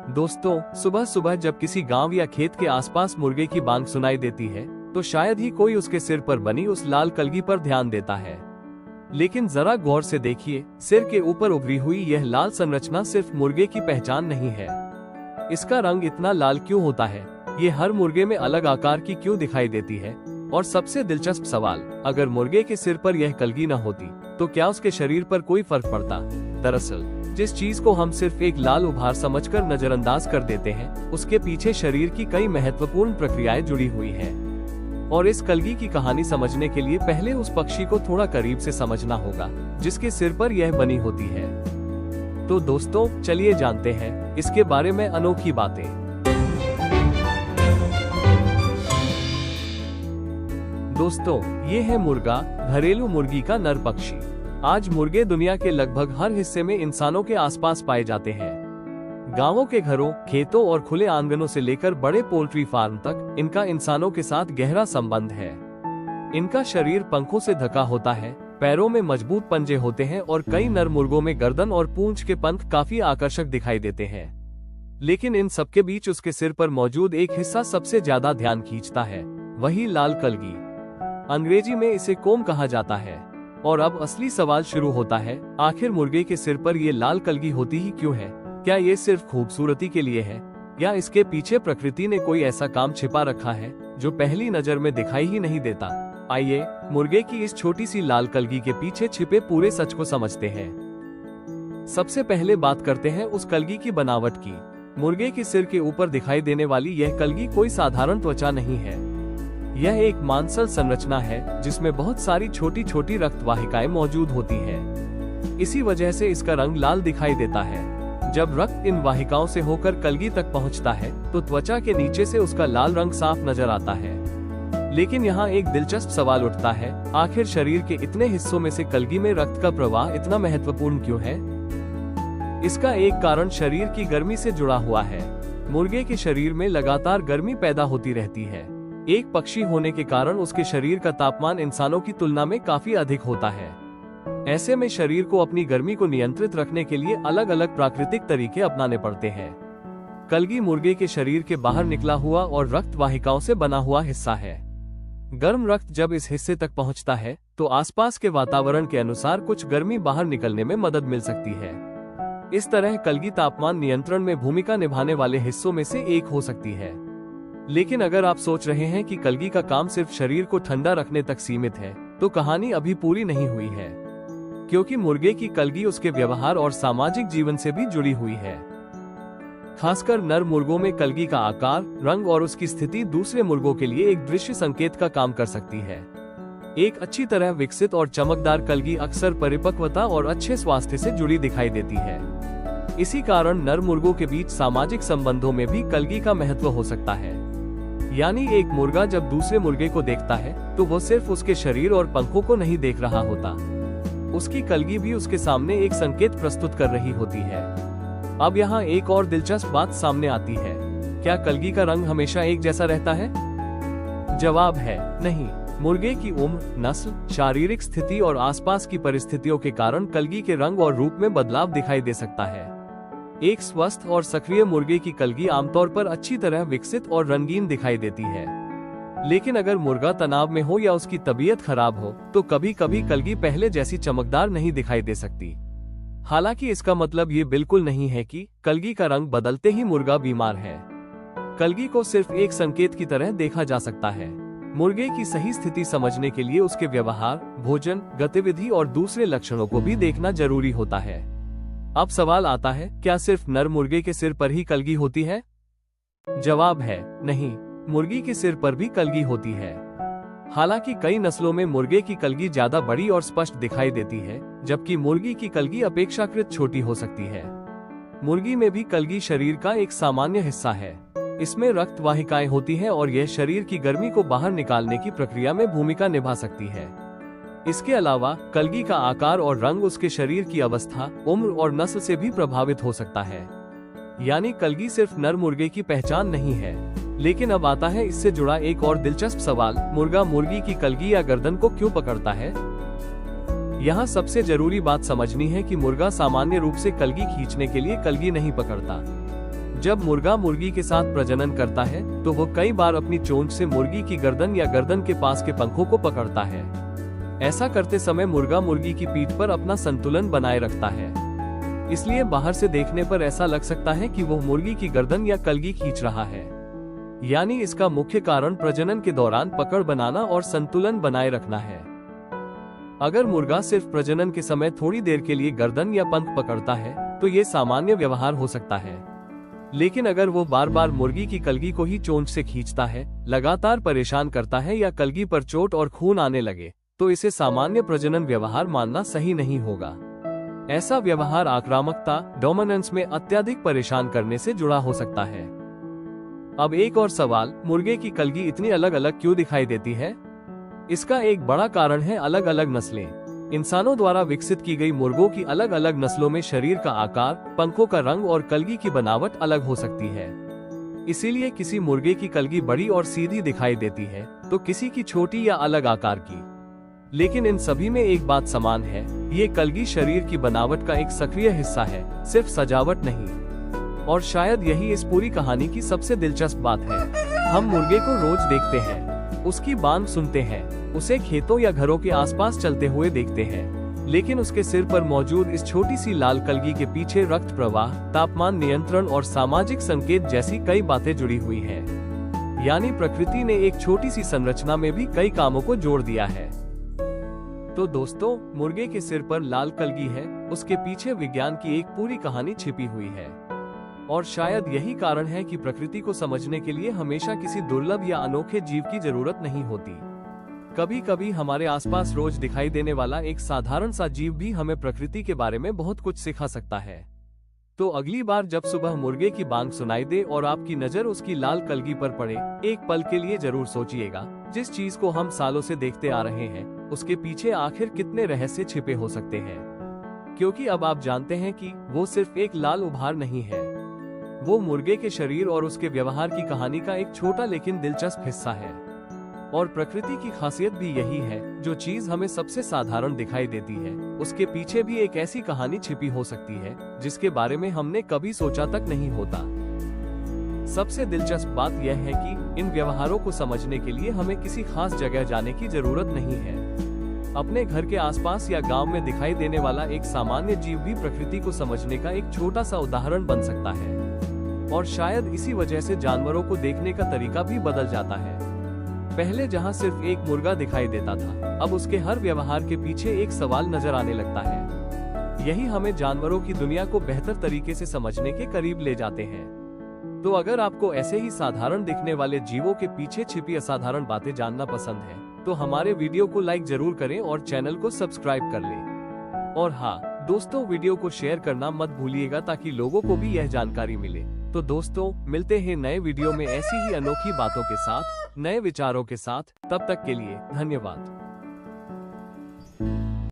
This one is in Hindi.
दोस्तों, सुबह सुबह जब किसी गांव या खेत के आसपास मुर्गे की बांग सुनाई देती है तो शायद ही कोई उसके सिर पर बनी उस लाल कलगी पर ध्यान देता है। लेकिन जरा गौर से देखिए, सिर के ऊपर उभरी हुई यह लाल संरचना सिर्फ मुर्गे की पहचान नहीं है। इसका रंग इतना लाल क्यों होता है, ये हर मुर्गे में अलग आकार की क्यों दिखाई देती है, और सबसे दिलचस्प सवाल, अगर मुर्गे के सिर पर यह कलगी न होती तो क्या उसके शरीर पर कोई फर्क पड़ता। दरअसल जिस चीज को हम सिर्फ एक लाल उभार समझकर नजरअंदाज कर देते हैं, उसके पीछे शरीर की कई महत्वपूर्ण प्रक्रियाएं जुड़ी हुई हैं। और इस कलगी की कहानी समझने के लिए पहले उस पक्षी को थोड़ा करीब से समझना होगा जिसके सिर पर यह बनी होती है। तो दोस्तों, चलिए जानते हैं इसके बारे में अनोखी बातें। दोस्तों, ये है मुर्गा, घरेलू मुर्गी का नर पक्षी। आज मुर्गे दुनिया के लगभग हर हिस्से में इंसानों के आसपास पाए जाते हैं। गांवों के घरों, खेतों और खुले आंगनों से लेकर बड़े पोल्ट्री फार्म तक इनका इंसानों के साथ गहरा संबंध है। इनका शरीर पंखों से ढका होता है, पैरों में मजबूत पंजे होते हैं और कई नर मुर्गों में गर्दन और पूंछ के पंख काफी आकर्षक दिखाई देते हैं। लेकिन इन सबके बीच उसके सिर पर मौजूद एक हिस्सा सबसे ज्यादा ध्यान खींचता है, वही लाल कलगी। अंग्रेजी में इसे कोम कहा जाता है। और अब असली सवाल शुरू होता है, आखिर मुर्गे के सिर पर ये लाल कलगी होती ही क्यों है? क्या ये सिर्फ खूबसूरती के लिए है, या इसके पीछे प्रकृति ने कोई ऐसा काम छिपा रखा है जो पहली नजर में दिखाई ही नहीं देता? आइए मुर्गे की इस छोटी सी लाल कलगी के पीछे छिपे पूरे सच को समझते हैं। सबसे पहले बात करते हैं उस कलगी की बनावट की। मुर्गे के सिर के ऊपर दिखाई देने वाली यह कलगी कोई साधारण त्वचा नहीं है। यह एक मांसल संरचना है जिसमें बहुत सारी छोटी छोटी रक्त वाहिकाएं मौजूद होती हैं। इसी वजह से इसका रंग लाल दिखाई देता है। जब रक्त इन वाहिकाओं से होकर कलगी तक पहुंचता है तो त्वचा के नीचे से उसका लाल रंग साफ नजर आता है। लेकिन यहाँ एक दिलचस्प सवाल उठता है, आखिर शरीर के इतने हिस्सों में से कलगी में रक्त का प्रवाह इतना महत्वपूर्ण क्यों है? इसका एक कारण शरीर की गर्मी से जुड़ा हुआ है। मुर्गे के शरीर में लगातार गर्मी पैदा होती रहती है। एक पक्षी होने के कारण उसके शरीर का तापमान इंसानों की तुलना में काफी अधिक होता है। ऐसे में शरीर को अपनी गर्मी को नियंत्रित रखने के लिए अलग अलग प्राकृतिक तरीके अपनाने पड़ते हैं। कलगी मुर्गे के शरीर के बाहर निकला हुआ और रक्त वाहिकाओं से बना हुआ हिस्सा है। गर्म रक्त जब इस हिस्से तक पहुंचता है तो आसपास के वातावरण के अनुसार कुछ गर्मी बाहर निकलने में मदद मिल सकती है। इस तरह कलगी तापमान नियंत्रण में भूमिका निभाने वाले हिस्सों में से एक हो सकती है। लेकिन अगर आप सोच रहे हैं कि कलगी का काम सिर्फ शरीर को ठंडा रखने तक सीमित है, तो कहानी अभी पूरी नहीं हुई है, क्योंकि मुर्गे की कलगी उसके व्यवहार और सामाजिक जीवन से भी जुड़ी हुई है। खासकर नर मुर्गों में कलगी का आकार, रंग और उसकी स्थिति दूसरे मुर्गों के लिए एक दृश्य संकेत का काम कर सकती है। एक अच्छी तरह विकसित और चमकदार कलगी अक्सर परिपक्वता और अच्छे स्वास्थ्य से जुड़ी दिखाई देती है। इसी कारण नर मुर्गों के बीच सामाजिक संबंधों में भी कलगी का महत्व हो सकता है। यानी एक मुर्गा जब दूसरे मुर्गे को देखता है तो वो सिर्फ उसके शरीर और पंखों को नहीं देख रहा होता, उसकी कलगी भी उसके सामने एक संकेत प्रस्तुत कर रही होती है। अब यहाँ एक और दिलचस्प बात सामने आती है, क्या कलगी का रंग हमेशा एक जैसा रहता है? जवाब है नहीं। मुर्गे की उम्र, नस्ल, शारीरिक स्थिति और आसपास की परिस्थितियों के कारण कलगी के रंग और रूप में बदलाव दिखाई दे सकता है। एक स्वस्थ और सक्रिय मुर्गे की कलगी आमतौर पर अच्छी तरह विकसित और रंगीन दिखाई देती है। लेकिन अगर मुर्गा तनाव में हो या उसकी तबीयत खराब हो तो कभी कभी कलगी पहले जैसी चमकदार नहीं दिखाई दे सकती। हालांकि इसका मतलब ये बिल्कुल नहीं है कि कलगी का रंग बदलते ही मुर्गा बीमार है। कलगी को सिर्फ एक संकेत की तरह देखा जा सकता है। मुर्गे की सही स्थिति समझने के लिए उसके व्यवहार, भोजन, गतिविधि और दूसरे लक्षणों को भी देखना जरूरी होता है। अब सवाल आता है, क्या सिर्फ नर मुर्गे के सिर पर ही कलगी होती है? जवाब है नहीं, मुर्गी के सिर पर भी कलगी होती है। हालांकि कई नस्लों में मुर्गे की कलगी ज्यादा बड़ी और स्पष्ट दिखाई देती है, जबकि मुर्गी की कलगी अपेक्षाकृत छोटी हो सकती है। मुर्गी में भी कलगी शरीर का एक सामान्य हिस्सा है। इसमें रक्त वाहिकाएं होती हैं और यह शरीर की गर्मी को बाहर निकालने की प्रक्रिया में भूमिका निभा सकती है। इसके अलावा कलगी का आकार और रंग उसके शरीर की अवस्था, उम्र और नस्ल से भी प्रभावित हो सकता है। यानी कलगी सिर्फ नर मुर्गे की पहचान नहीं है। लेकिन अब आता है इससे जुड़ा एक और दिलचस्प सवाल, मुर्गा मुर्गी की कलगी या गर्दन को क्यों पकड़ता है? यहाँ सबसे जरूरी बात समझनी है कि मुर्गा सामान्य रूप से कलगी खींचने के लिए कलगी नहीं पकड़ता। जब मुर्गा मुर्गी के साथ प्रजनन करता है तो वो कई बार अपनी चोंच से मुर्गी की गर्दन या गर्दन के पास के पंखों को पकड़ता है। ऐसा करते समय मुर्गा मुर्गी की पीठ पर अपना संतुलन बनाए रखता है। इसलिए बाहर से देखने पर ऐसा लग सकता है कि वो मुर्गी की गर्दन या कलगी खींच रहा है। यानी इसका मुख्य कारण प्रजनन के दौरान पकड़ बनाना और संतुलन बनाए रखना है। अगर मुर्गा सिर्फ प्रजनन के समय थोड़ी देर के लिए गर्दन या पंख पकड़ता है तो ये सामान्य व्यवहार हो सकता है। लेकिन अगर वो बार बार मुर्गी की कलगी को ही चोंच से खींचता है, लगातार परेशान करता है या कलगी पर चोट और खून आने लगे तो इसे सामान्य प्रजनन व्यवहार मानना सही नहीं होगा। ऐसा व्यवहार आक्रामकता डोमिनेंस में अत्यधिक परेशान करने से जुड़ा हो सकता है। अब एक और सवाल, मुर्गे की कलगी इतनी अलग अलग क्यों दिखाई देती है? इसका एक बड़ा कारण है अलग अलग नस्लें। इंसानों द्वारा विकसित की गई मुर्गों की अलग अलग नस्लों में शरीर का आकार, पंखों का रंग और कलगी की बनावट अलग हो सकती है। इसीलिए किसी मुर्गे की कलगी बड़ी और सीधी दिखाई देती है तो किसी की छोटी या अलग आकार की। लेकिन इन सभी में एक बात समान है, ये कलगी शरीर की बनावट का एक सक्रिय हिस्सा है, सिर्फ सजावट नहीं। और शायद यही इस पूरी कहानी की सबसे दिलचस्प बात है। हम मुर्गे को रोज देखते हैं, उसकी बांग सुनते हैं, उसे खेतों या घरों के आसपास चलते हुए देखते हैं, लेकिन उसके सिर पर मौजूद इस छोटी सी लाल कलगी के पीछे रक्त प्रवाह, तापमान नियंत्रण और सामाजिक संकेत जैसी कई बातें जुड़ी हुई हैं। यानी प्रकृति ने एक छोटी सी संरचना में भी कई कामों को जोड़ दिया है। तो दोस्तों, मुर्गे के सिर पर लाल कलगी है, उसके पीछे विज्ञान की एक पूरी कहानी छिपी हुई है। और शायद यही कारण है कि प्रकृति को समझने के लिए हमेशा किसी दुर्लभ या अनोखे जीव की जरूरत नहीं होती। कभी कभी हमारे आसपास रोज दिखाई देने वाला एक साधारण सा जीव भी हमें प्रकृति के बारे में बहुत कुछ सिखा सकता है। तो अगली बार जब सुबह मुर्गे की बांग सुनाई दे और आपकी नजर उसकी लाल कलगी पर पड़े, एक पल के लिए जरूर सोचिएगा, जिस चीज को हम सालों से देखते आ रहे हैं उसके पीछे आखिर कितने रहस्य छिपे हो सकते हैं। क्योंकि अब आप जानते हैं कि वो सिर्फ एक लाल उभार नहीं है, वो मुर्गे के शरीर और उसके व्यवहार की कहानी का एक छोटा लेकिन दिलचस्प हिस्सा है। और प्रकृति की खासियत भी यही है, जो चीज हमें सबसे साधारण दिखाई देती है उसके पीछे भी एक ऐसी कहानी छिपी हो सकती है जिसके बारे में हमने कभी सोचा तक नहीं होता। सबसे दिलचस्प बात यह है कि इन व्यवहारों को समझने के लिए हमें किसी खास जगह जाने की जरूरत नहीं है। अपने घर के आसपास या गांव में दिखाई देने वाला एक सामान्य जीव भी प्रकृति को समझने का एक छोटा सा उदाहरण बन सकता है। और शायद इसी वजह से जानवरों को देखने का तरीका भी बदल जाता है। पहले जहां सिर्फ एक मुर्गा दिखाई देता था, अब उसके हर व्यवहार के पीछे एक सवाल नजर आने लगता है। यही हमें जानवरों की दुनिया को बेहतर तरीके से समझने के करीब ले जाते हैं। तो अगर आपको ऐसे ही साधारण दिखने वाले जीवों के पीछे छिपी असाधारण बातें जानना पसंद है तो हमारे वीडियो को लाइक जरूर करें और चैनल को सब्सक्राइब कर लें। और हाँ दोस्तों, वीडियो को शेयर करना मत भूलिएगा ताकि लोगों को भी यह जानकारी मिले। तो दोस्तों, मिलते हैं नए वीडियो में ऐसी ही अनोखी बातों के साथ, नए विचारों के साथ। तब तक के लिए धन्यवाद।